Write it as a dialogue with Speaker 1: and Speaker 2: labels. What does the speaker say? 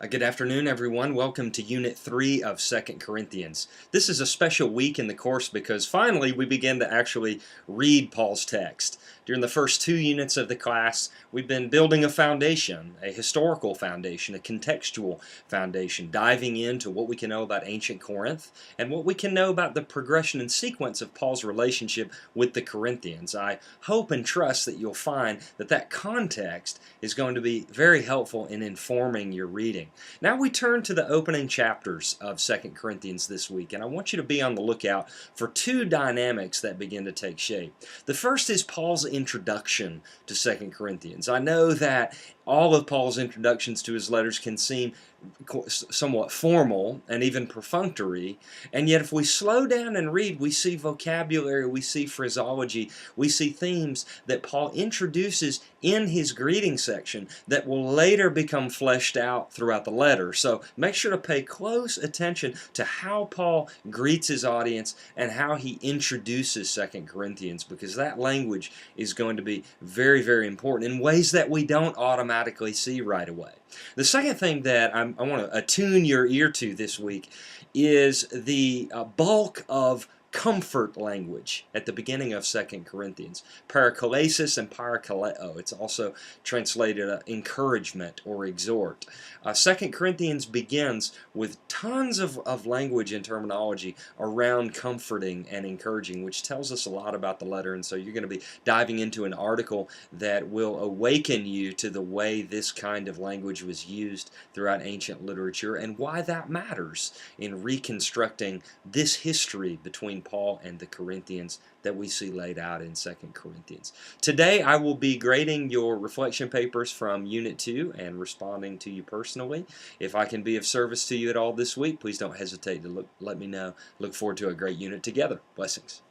Speaker 1: Good afternoon, everyone. Welcome to Unit 3 of 2 Corinthians. This is a special week in the course because finally we begin to actually read Paul's text. During the first 2 units of the class, we've been building a foundation, a historical foundation, a contextual foundation, diving into what we can know about ancient Corinth and what we can know about the progression and sequence of Paul's relationship with the Corinthians. I hope and trust that you'll find that that context is going to be very helpful in informing your reading. Now we turn to the opening chapters of 2 Corinthians this week, and I want you to be on the lookout for two dynamics that begin to take shape. The first is Paul's introduction to 2 Corinthians. I know that all of Paul's introductions to his letters can seem somewhat formal and even perfunctory, and yet if we slow down and read, we see vocabulary, we see phraseology, we see themes that Paul introduces in his greeting section that will later become fleshed out throughout the letter. So make sure to pay close attention to how Paul greets his audience and how he introduces 2 Corinthians, because that language is going to be very, very important in ways that we don't automatically see right away. The second thing that I want to attune your ear to this week is the bulk of comfort language at the beginning of 2 Corinthians. Paraklesis and parakaleo. It's also translated encouragement or exhort. 2 Corinthians begins with tons of language and terminology around comforting and encouraging, which tells us a lot about the letter, and so you're going to be diving into an article that will awaken you to the way this kind of language was used throughout ancient literature and why that matters in reconstructing this history between Paul and the Corinthians that we see laid out in 2 Corinthians. Today I will be grading your reflection papers from Unit 2 and responding to you personally. If I can be of service to you at all this week, please don't hesitate to let me know. Look forward to a great unit together. Blessings.